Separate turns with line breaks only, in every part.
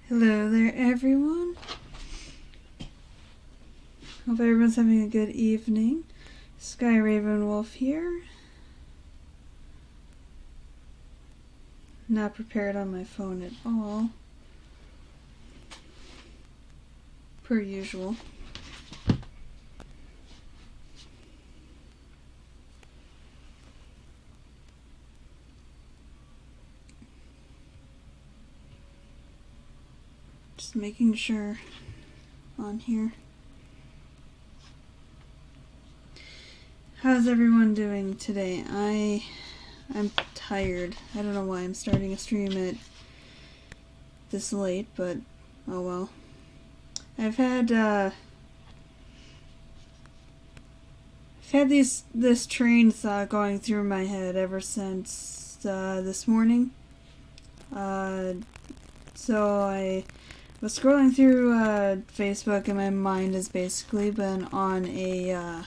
Hello there, everyone. Hope everyone's having a good evening. Sky Raven Wolf here. Not prepared on my phone at all. Per usual. Just making sure on here. How's everyone doing today? I'm tired. I don't know why I'm starting a stream at this late, but oh well. I've had this train thought going through my head ever since this morning. So I was scrolling through Facebook, and my mind has basically been on a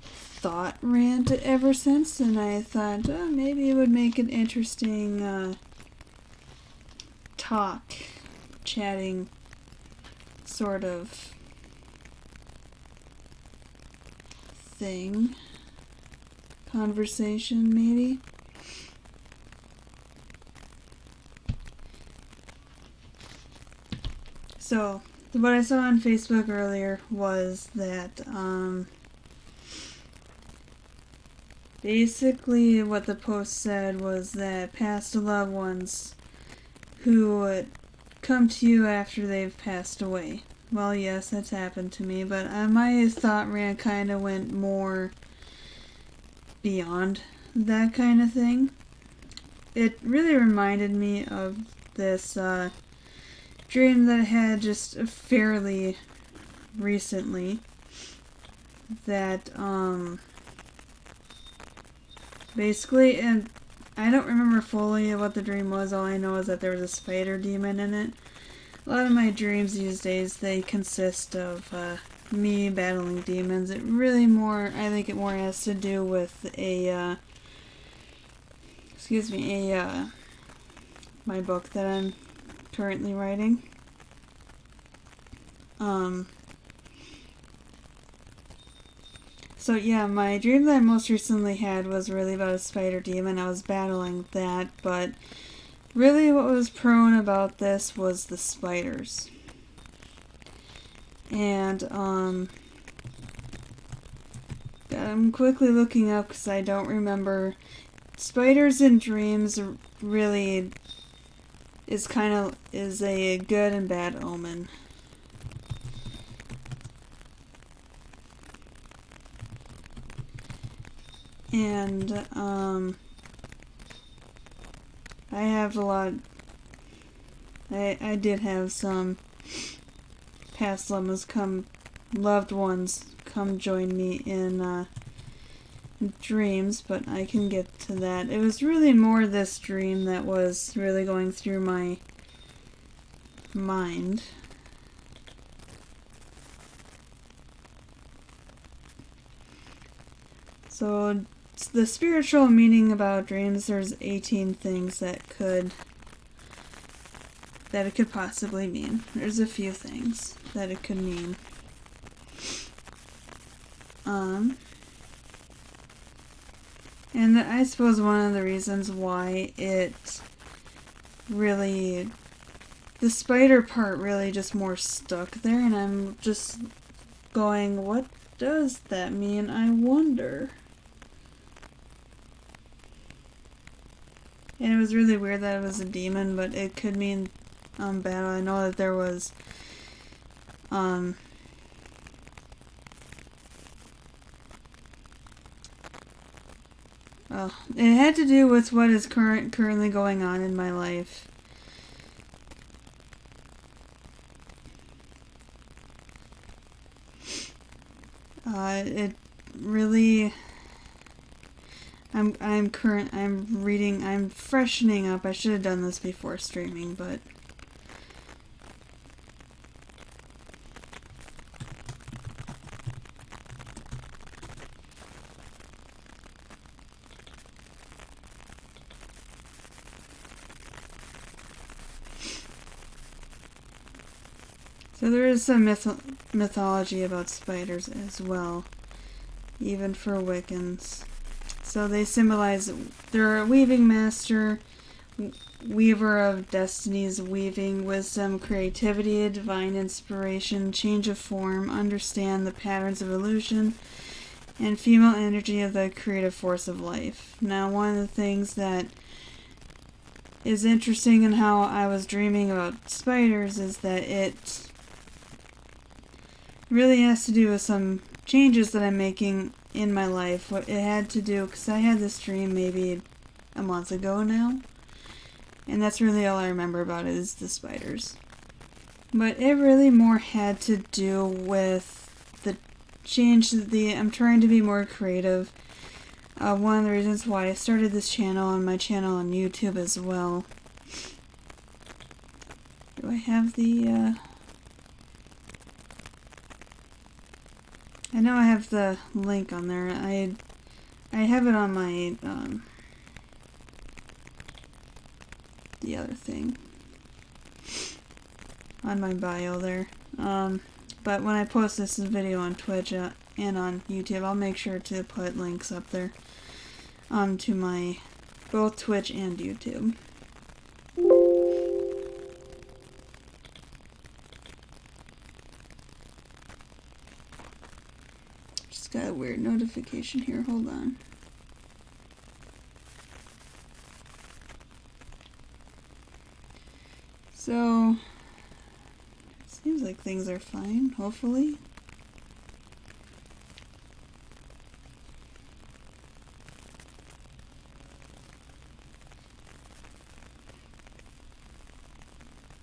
thought rant ever since, and I thought maybe it would make an interesting chatting sort of thing, conversation maybe. So, what I saw on Facebook earlier was that, basically what the post said was that past loved ones who would come to you after they've passed away. Well, yes, that's happened to me, but my thought rant kind of went more beyond that kind of thing. It really reminded me of this, dream that I had just fairly recently that basically, and I don't remember fully what the dream was. All I know is that there was a spider demon in it. A lot of my dreams these days, they consist of me battling demons. It really I think it more has to do with my book that I'm currently writing. So yeah, my dream that I most recently had was really about a spider demon. I was battling that, but really what was prone about this was the spiders. And I'm quickly looking up because I don't remember. Spiders in dreams really is a good and bad omen. And I have a lot. I did have some past loved ones come join me in dreams, but I can get to that. It was really more this dream that was really going through my mind. So, the spiritual meaning about dreams, there's 18 things that it could possibly mean. There's a few things that it could mean. And I suppose one of the reasons why it really, the spider part really just more stuck there, and I'm just going, what does that mean? I wonder. And it was really weird that it was a demon, but it could mean battle. I know that there was it had to do with what is currently going on in my life. It really, I'm freshening up. I should have done this before streaming, but So there is some mythology about spiders as well, even for Wiccans. So they symbolize, they're a weaving master, weaver of destinies, weaving wisdom, creativity, divine inspiration, change of form, understand the patterns of illusion, and female energy of the creative force of life. Now, one of the things that is interesting in how I was dreaming about spiders is that it really has to do with some changes that I'm making in my life. What it had to do, because I had this dream maybe a month ago now, and that's really all I remember about it is the spiders. But it really more had to do with the change. I'm trying to be more creative. One of the reasons why I started this channel and my channel on YouTube as well. Do I have the, I know I have the link on there. I have it on my, the other thing. On my bio there. But when I post this video on Twitch and on YouTube, I'll make sure to put links up there. To my both Twitch and YouTube. Just got a weird notification here, hold on. So, it seems like things are fine, hopefully.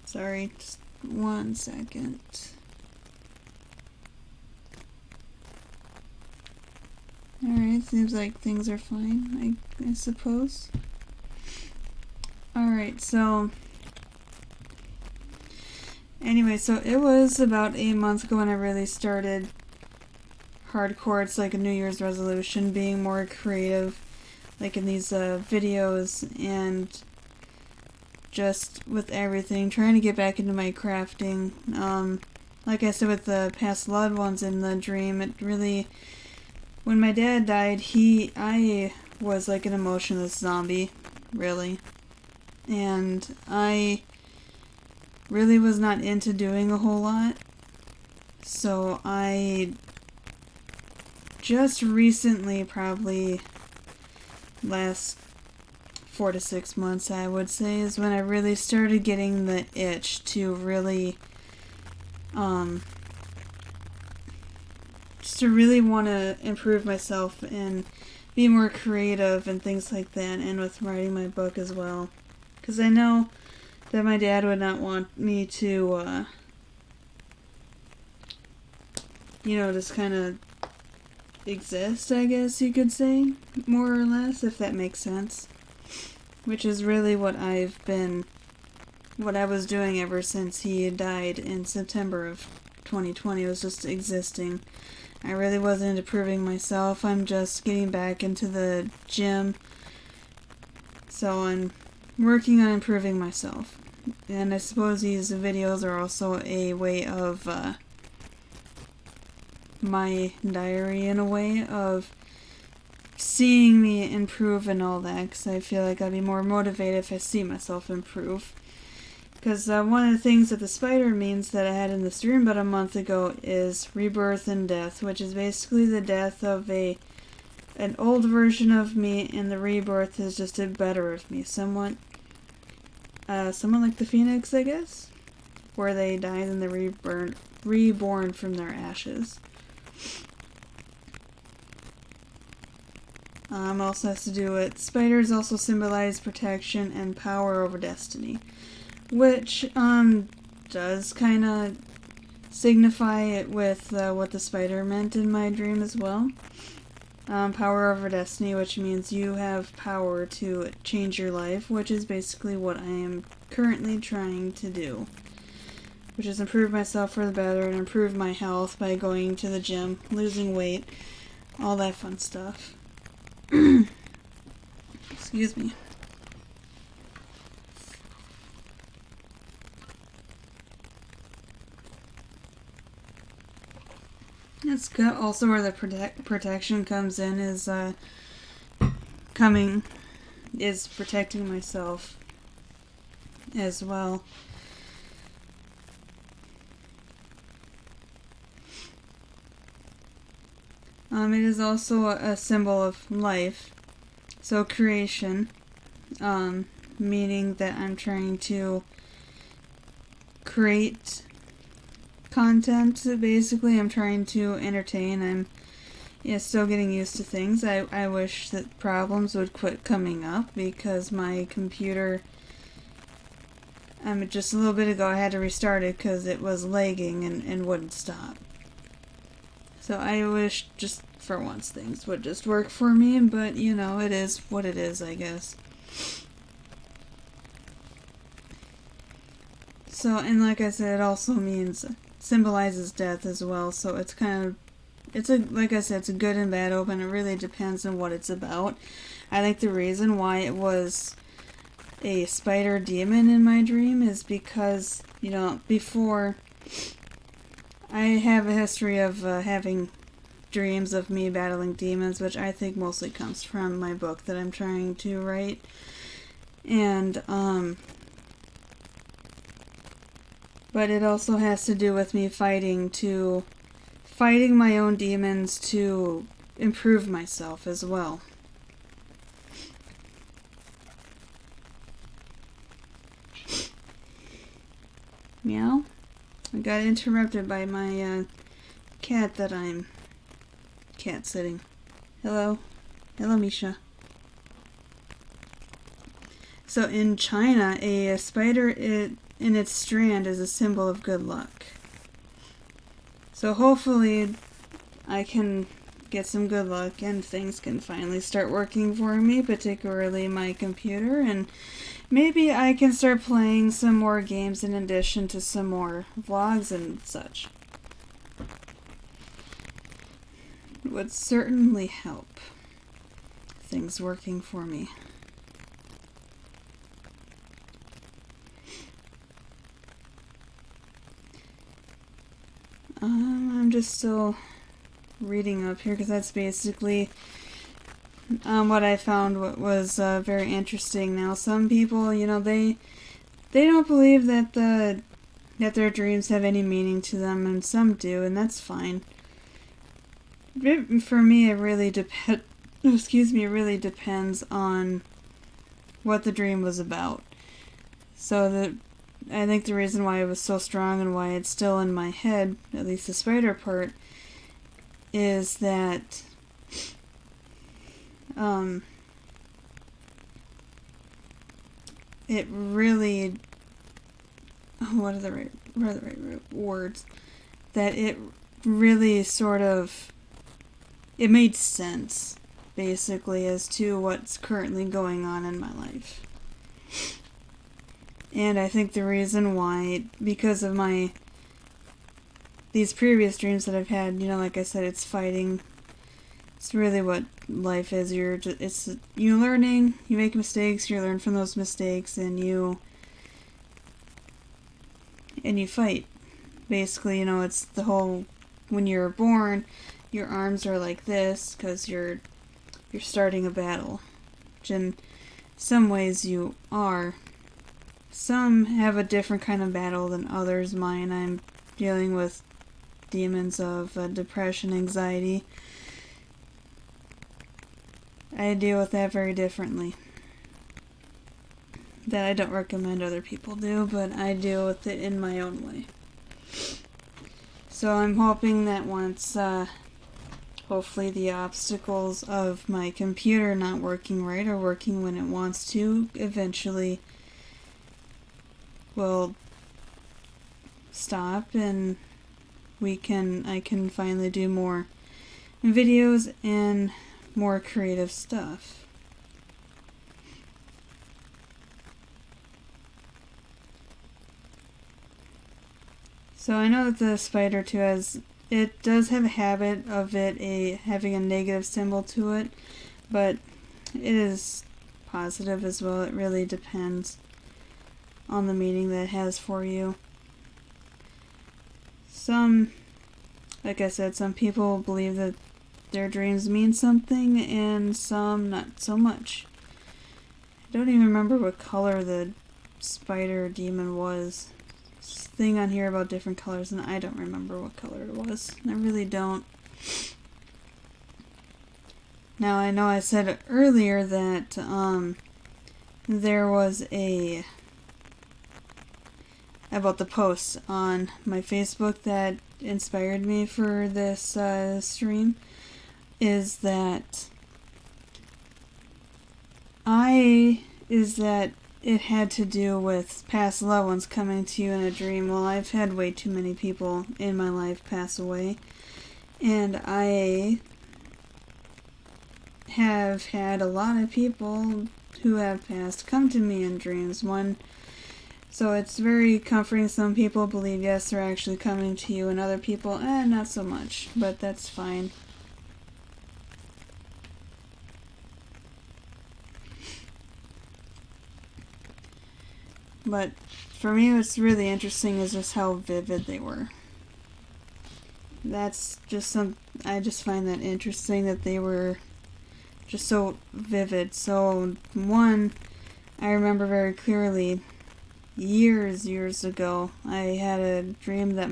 Sorry, just 1 second. Alright, seems like things are fine, I suppose. Alright, so anyway, so it was about a month ago when I really started hardcore. It's like a New Year's resolution, being more creative, like in these videos, and just with everything, trying to get back into my crafting. Like I said with the past loved ones in the dream, it really, when my dad died, I was like an emotionless zombie, really. And I really was not into doing a whole lot. So I just recently, probably last 4 to 6 months, I would say, is when I really started getting the itch to really, just to really want to improve myself and be more creative and things like that, and with writing my book as well. Because I know that my dad would not want me to, you know, just kind of exist, I guess you could say, more or less, if that makes sense. Which is really what I was doing ever since he died in September of 2020, was just existing. I really wasn't improving myself. I'm just getting back into the gym. So I'm working on improving myself. And I suppose these videos are also a way of, my diary, in a way, of seeing me improve and all that, because I feel like I'd be more motivated if I see myself improve. Because one of the things that the spider means that I had in this dream about a month ago is rebirth and death, which is basically the death of an old version of me, and the rebirth is just a better of me, somewhat like the phoenix, I guess, where they die and they're reborn from their ashes. Also has to do with spiders also symbolize protection and power over destiny, which does kind of signify it with what the spider meant in my dream as well. Power over destiny, which means you have power to change your life, which is basically what I am currently trying to do, which is improve myself for the better and improve my health by going to the gym, losing weight, all that fun stuff. Excuse me. It's also where the protection comes in, is protecting myself as well. It is also a symbol of life, so creation, meaning that I'm trying to create content. Basically, I'm trying to entertain. I'm still getting used to things. I wish that problems would quit coming up, because my computer, just a little bit ago I had to restart it because it was lagging and wouldn't stop. So I wish just for once things would just work for me, but it is what it is, I guess. So, and like I said, it also symbolizes death as well, so it's like I said, it's a good and bad open. It really depends on what it's about. I think the reason why it was a spider demon in my dream is because, before, I have a history of having dreams of me battling demons, which I think mostly comes from my book that I'm trying to write. And, but it also has to do with me fighting my own demons to improve myself as well. Meow? I got interrupted by my cat that I'm cat sitting. Hello? Hello, Misha. So in China, a spider in its strand is a symbol of good luck. So hopefully I can get some good luck and things can finally start working for me, particularly my computer, and maybe I can start playing some more games in addition to some more vlogs and such. It would certainly help things working for me. I'm just still reading up here because that's basically what I found was very interesting. Now, some people, they don't believe that their dreams have any meaning to them, and some do, and that's fine. For me, it really it really depends on what the dream was about. So I think the reason why it was so strong and why it's still in my head, at least the spider part, is that it really, what are the right words? That it really sort of, it made sense, basically, as to what's currently going on in my life. And I think the reason why, because of these previous dreams that I've had, like I said, it's fighting. It's really what life is. You're learning, you make mistakes, you learn from those mistakes, and you fight. Basically, it's the whole, when you're born, your arms are like this because you're starting a battle, which in some ways you are. Some have a different kind of battle than others. Mine, I'm dealing with demons of depression, anxiety. I deal with that very differently. That I don't recommend other people do, but I deal with it in my own way. So I'm hoping that once, hopefully the obstacles of my computer not working right or working when it wants to eventually will stop, and I can finally do more videos and more creative stuff. So I know that the spider too does have a habit of having a negative symbol to it, but it is positive as well. It really depends on the meaning that it has for you. Some like I said, some people believe that their dreams mean something and some not so much. I don't even remember what color the spider demon was. This thing on here about different colors, and I don't remember what color it was. I really don't. Now, I know I said earlier that there was about the post on my Facebook that inspired me for this stream, is that it had to do with past loved ones coming to you in a dream. Well, I've had way too many people in my life pass away, and I have had a lot of people who have passed come to me in dreams. So it's very comforting. Some people believe, yes, they're actually coming to you, and other people, not so much, but that's fine. But for me, what's really interesting is just how vivid they were. That's just I just find that interesting that they were just so vivid. So, one, I remember very clearly, years ago, I had a dream that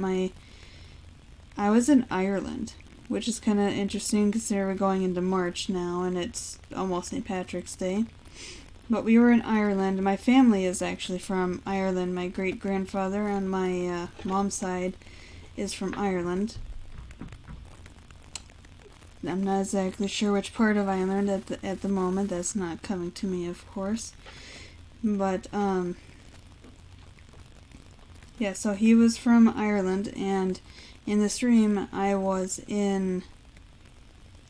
I was in Ireland, which is kind of interesting considering we're going into March now and it's almost St. Patrick's Day. But we were in Ireland. My family is actually from Ireland. My great-grandfather on my mom's side is from Ireland. I'm not exactly sure which part of Ireland at the moment. That's not coming to me, of course. But, yeah, so he was from Ireland, and in this dream, I was in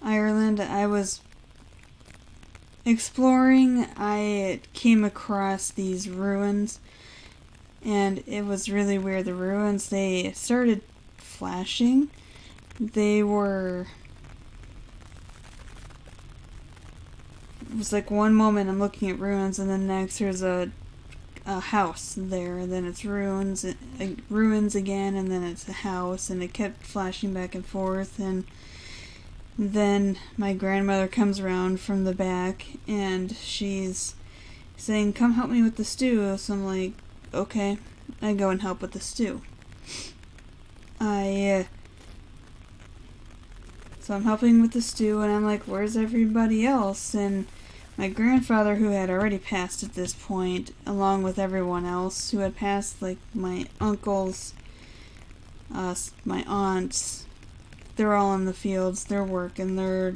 Ireland. I was exploring. I came across these ruins, and it was really weird. The ruins, they started flashing. It was like one moment I'm looking at ruins, and then next there's a house there, and then it's ruins again, and then it's a house, and it kept flashing back and forth. And then my grandmother comes around from the back, and she's saying, "Come help me with the stew." So I'm like, okay. I go and help with the stew. So I'm helping with the stew, and I'm like, where's everybody else? And my grandfather, who had already passed at this point, along with everyone else who had passed, like my uncles, my aunts, they're all in the fields, they're working, they're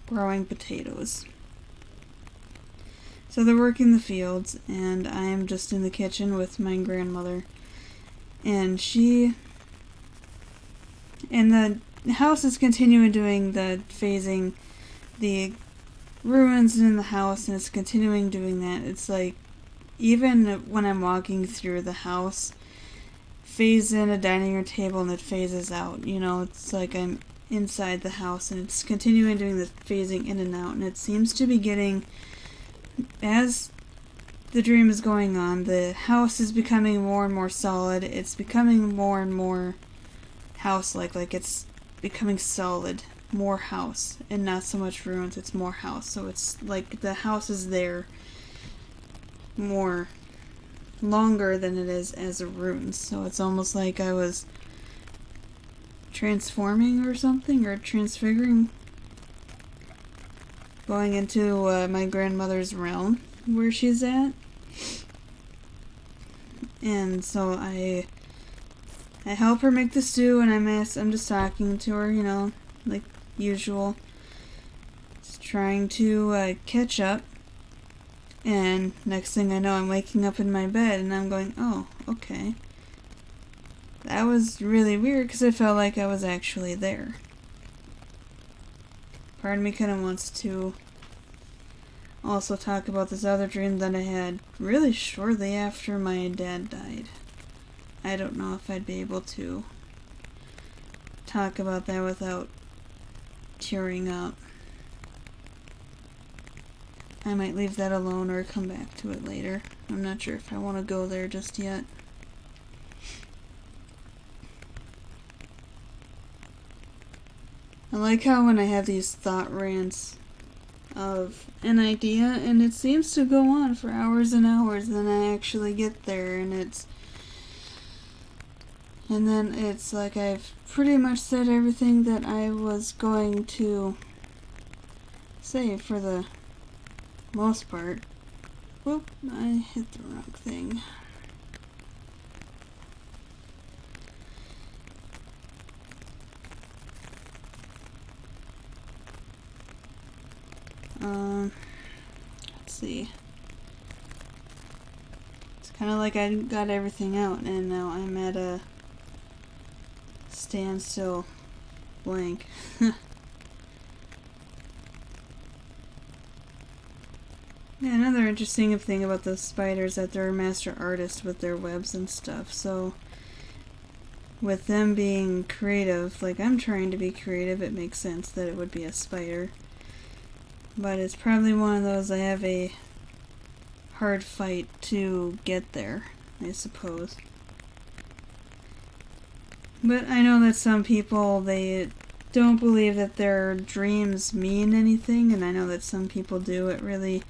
growing potatoes. So they're working the fields, and I'm just in the kitchen with my grandmother. And the house is continuing doing the phasing, the ruins in the house, and it's continuing doing that. It's like, even when I'm walking through the house, phase in a dining room table and it phases out. You know, it's like I'm inside the house, and it's continuing doing the phasing in and out. And it seems to be getting, as the dream is going on, the house is becoming more and more solid. It's becoming more and more house-like it's becoming solid, more house, and not so much ruins, it's more house. So it's like the house is there more longer than it is as a ruins. So it's almost like I was transforming or something, or transfiguring, going into my grandmother's realm where she's at. And so I help her make the stew, and I'm just talking to her, you know, like usual. Just trying to catch up. And next thing I know, I'm waking up in my bed, and I'm going, oh, okay. That was really weird, because I felt like I was actually there. Part of me kind of wants to also talk about this other dream that I had really shortly after my dad died. I don't know if I'd be able to talk about that without tearing up. I might leave that alone or come back to it later. I'm not sure if I want to go there just yet. I like how when I have these thought rants of an idea and it seems to go on for hours and hours, then I actually get there and then it's like I've pretty much said everything that I was going to say for the most part. Whoop, I hit the wrong thing. Let's see. It's kind of like I got everything out and now I'm at a standstill blank. Yeah, another interesting thing about the spiders that they're master artists with their webs and stuff. So with them being creative, like I'm trying to be creative, it makes sense that it would be a spider. But it's probably one of those I have a hard fight to get there, I suppose. But I know that some people, they don't believe that their dreams mean anything, and I know that some people do. It really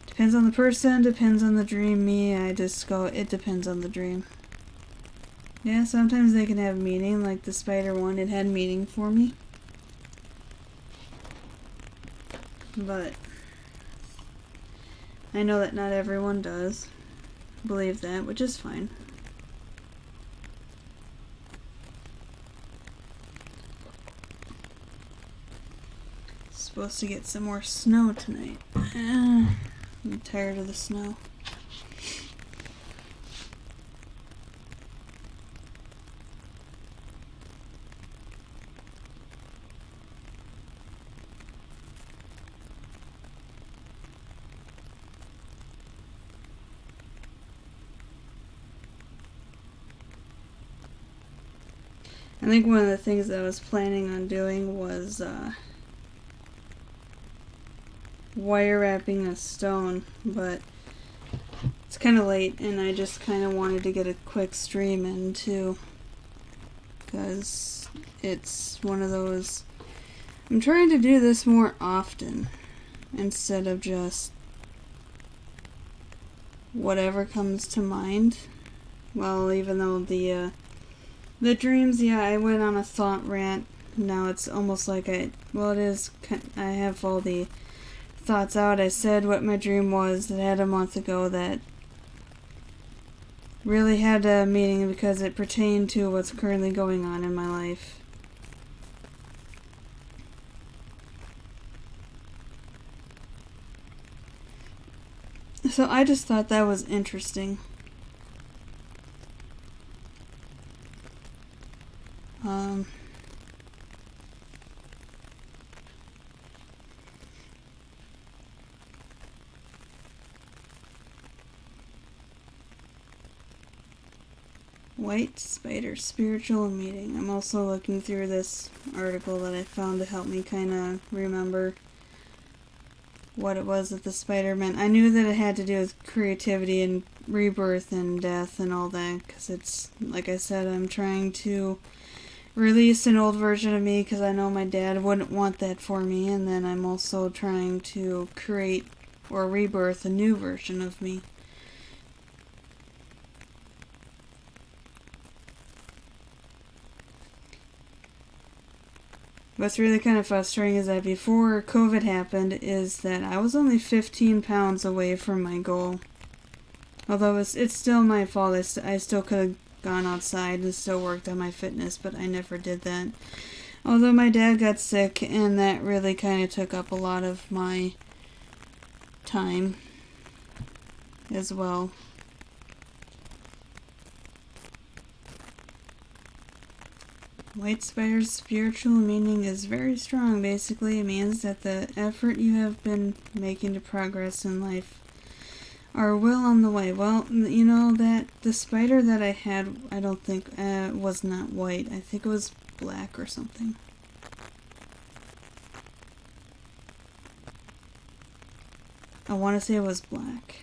depends on the person, depends on the dream. Me, I just go, it depends on the dream. Yeah, sometimes they can have meaning, like the spider one, it had meaning for me. But I know that not everyone does believe that, which is fine. Supposed to get some more snow tonight. I'm tired of the snow. I think one of the things that I was planning on doing was wire wrapping a stone, but it's kind of late and I just kind of wanted to get a quick stream in too, because it's one of those, I'm trying to do this more often instead of just whatever comes to mind. Well, even though the dreams, yeah, I went on a thought rant. Now it's almost like I have all the thoughts out. I said what my dream was that I had a month ago that really had a meaning because it pertained to what's currently going on in my life. So I just thought that was interesting. White Spider Spiritual Meeting. I'm also looking through this article that I found to help me kind of remember what it was that the spider meant. I knew that it had to do with creativity and rebirth and death and all that, because it's, like I said, I'm trying to release an old version of me because I know my dad wouldn't want that for me, and then I'm also trying to create or rebirth a new version of me. What's really kind of frustrating is that before COVID happened is that I was only 15 pounds away from my goal. Although it's still my fault. I still could have gone outside and still worked on my fitness, but I never did that. Although my dad got sick, and that really kind of took up a lot of my time as well. White Spider's spiritual meaning is very strong. Basically, it means that the effort you have been making to progress in life are well on the way. Well, you know that the spider that I had, I don't think was not white. I think it was black or something. I want to say it was black.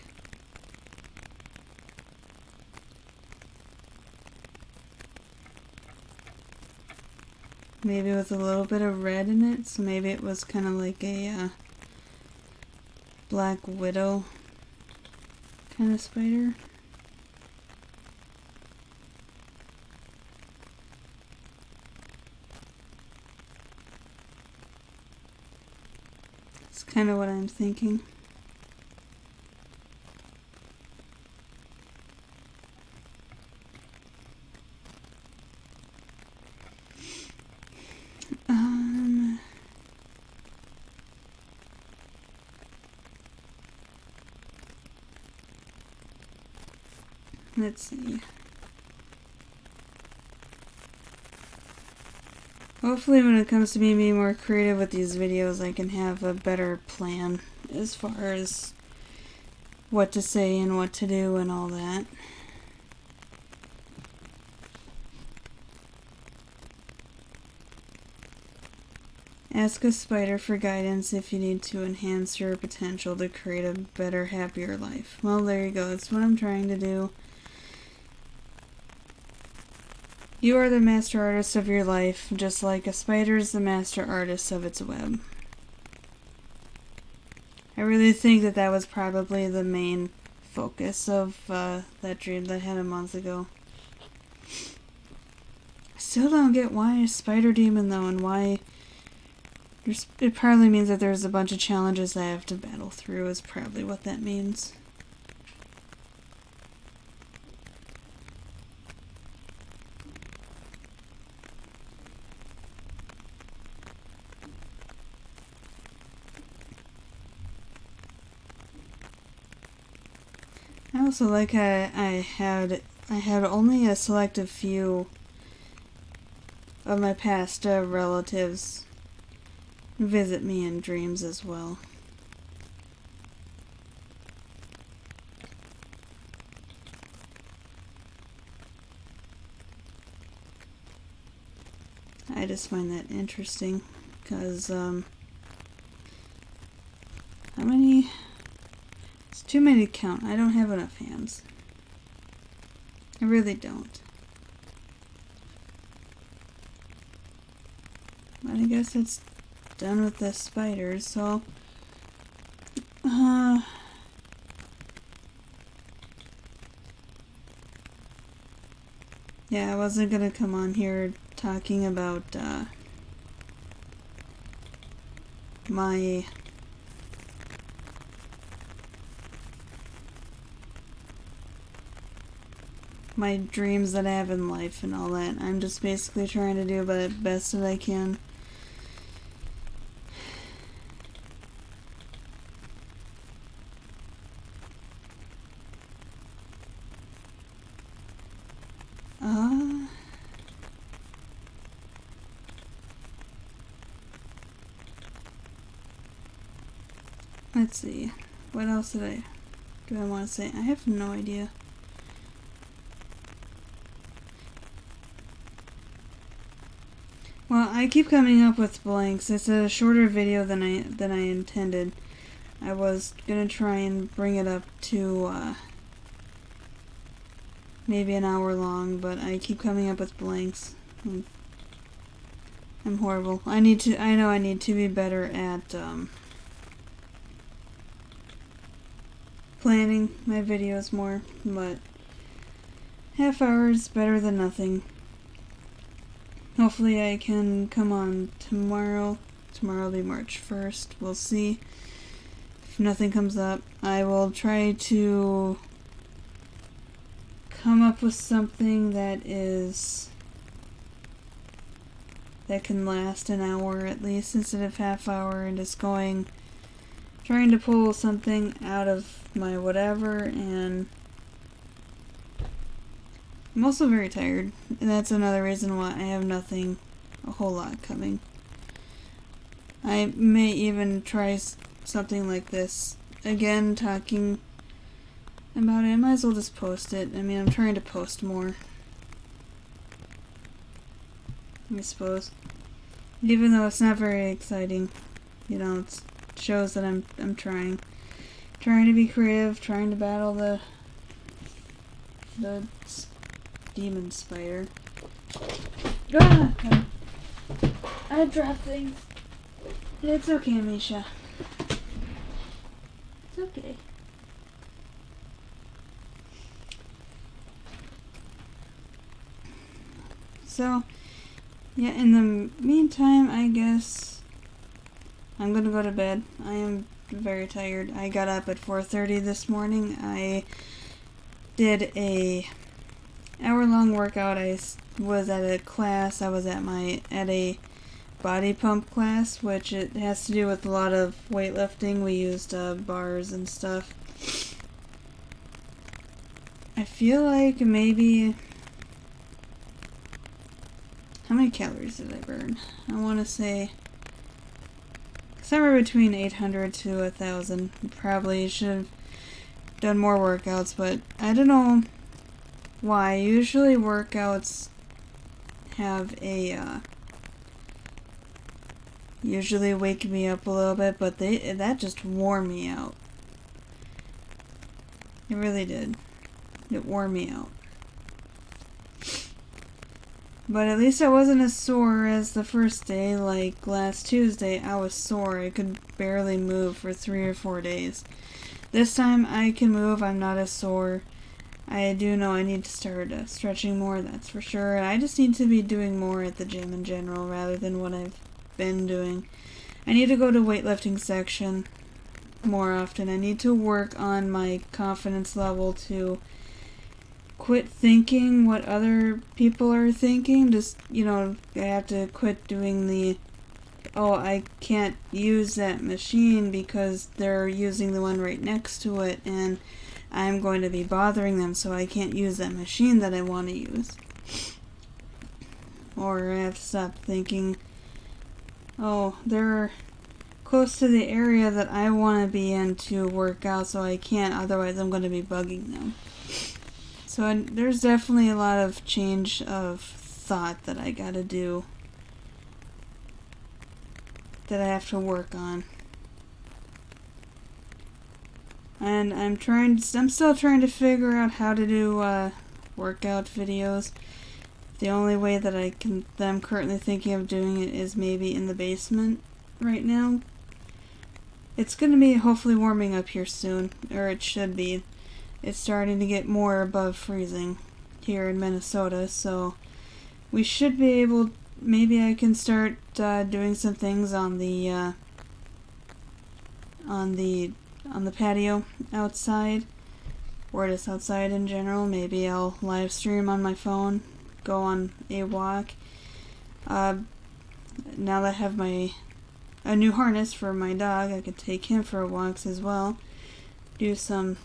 maybe with a little bit of red in it, so maybe it was kind of like a Black Widow kind of spider. That's kind of what I'm thinking. Let's see. Hopefully when it comes to me being more creative with these videos, I can have a better plan as far as what to say and what to do and all that. Ask a spider for guidance if you need to enhance your potential to create a better, happier life. Well, there you go. That's what I'm trying to do. You are the master artist of your life, just like a spider is the master artist of its web. I really think that that was probably the main focus of that dream that I had a month ago. I still don't get why a spider demon though, and why... It probably means that there's a bunch of challenges that I have to battle through, is probably what that means. I also like how I had only a selective few of my past relatives visit me in dreams as well. I just find that interesting because how many? It's too many to count. I don't have enough hands. I really don't. But I guess it's done with the spiders, so yeah, I wasn't gonna come on here talking about my dreams that I have in life and all that. I'm just basically trying to do the best that I can. Let's see. What else do I want to say? I have no idea. Well, I keep coming up with blanks. It's a shorter video than I intended. I was gonna try and bring it up to maybe an hour long, but I keep coming up with blanks. I'm horrible. I know I need to be better at planning my videos more, but half hour is better than nothing. Hopefully I can come on tomorrow. Tomorrow will be March 1st. We'll see. If nothing comes up, I will try to come up with something that can last an hour at least instead of half hour, and just trying to pull something out of my whatever. And I'm also very tired, and that's another reason why I have nothing a whole lot coming. I may even try something like this again, talking about it. I might as well just post it. I mean, I'm trying to post more, I suppose, even though it's not very exciting. You know, it shows that I'm trying to be creative, trying to battle the demon spider. Ah! I dropped things. It's okay, Misha. It's okay. So, yeah, in the meantime, I guess I'm gonna go to bed. I am very tired. I got up at 4:30 this morning. I did a hour-long workout. I was at a class. I was at a body pump class, which it has to do with a lot of weightlifting. We used bars and stuff. I feel like maybe... How many calories did I burn? I want to say somewhere between 800 to 1,000. Probably should have done more workouts, but I don't know why. Usually workouts have a usually wake me up a little bit, but that just wore me out. It really did. It wore me out. But at least I wasn't as sore as the first day. Like last Tuesday, I was sore. I could barely move for 3 or 4 days. This time I can move. I'm not as sore. I do know I need to start stretching more, that's for sure. And I just need to be doing more at the gym in general rather than what I've been doing. I need to go to weightlifting section more often. I need to work on my confidence level to quit thinking what other people are thinking. Just, I have to quit doing the, oh, I can't use that machine because they're using the one right next to it and I'm going to be bothering them, so I can't use that machine that I want to use. Or I have to stop thinking, oh, they're close to the area that I want to be in to work out, so I can't, otherwise I'm going to be bugging them. So there's definitely a lot of change of thought that I gotta do, that I have to work on. And I'm still trying to figure out how to do workout videos. The only way that I'm currently thinking of doing it is maybe in the basement right now. It's gonna be hopefully warming up here soon, or it should be. It's starting to get more above freezing here in Minnesota, so we should be able, maybe I can start doing some things on the patio outside, or just outside in general. Maybe I'll live stream on my phone, go on a walk. Now that I have a new harness for my dog, I could take him for walks as well. Do some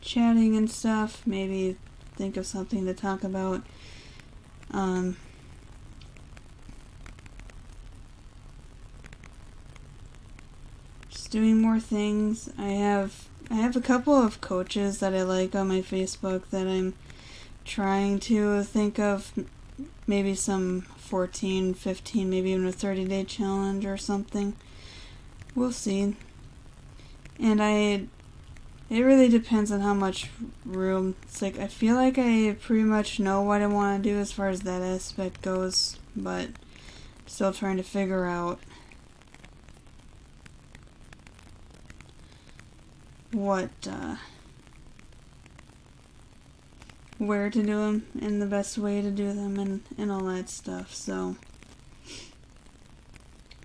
chatting and stuff, maybe think of something to talk about. Just doing more things. I have a couple of coaches that I like on my Facebook that I'm trying to think of maybe some 14, 15, maybe even a 30-day challenge or something. We'll see. And it really depends on how much room. It's like, I feel like I pretty much know what I want to do as far as that aspect goes, but still trying to figure out where to do them and the best way to do them and all that stuff. So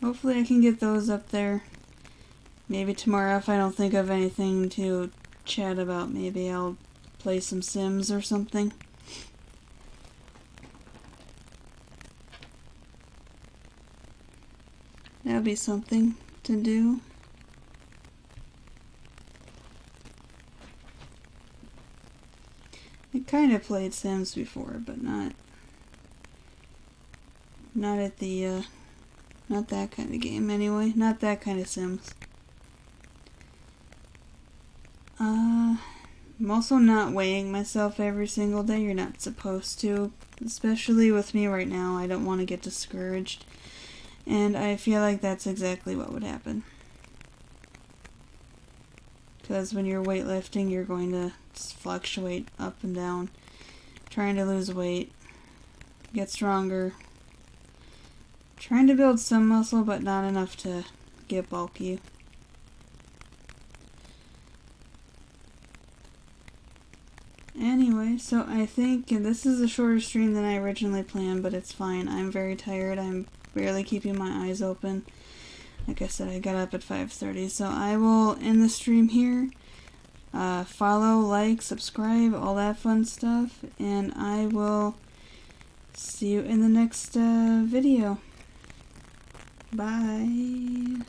hopefully I can get those up there. Maybe tomorrow, if I don't think of anything to chat about, maybe I'll play some Sims or something. That'll be something to do. I kind of played Sims before, but not at the, not that kind of game anyway. Not that kind of Sims. I'm also not weighing myself every single day. You're not supposed to. Especially with me right now, I don't want to get discouraged. And I feel like that's exactly what would happen. Because when you're weightlifting, you're going to fluctuate up and down. Trying to lose weight. Get stronger. Trying to build some muscle, but not enough to get bulky. Anyway, so I think this is a shorter stream than I originally planned, but it's fine. I'm very tired. I'm barely keeping my eyes open. Like I said, I got up at 5:30, so I will end the stream here. Follow, like, subscribe, all that fun stuff, and I will see you in the next video. Bye.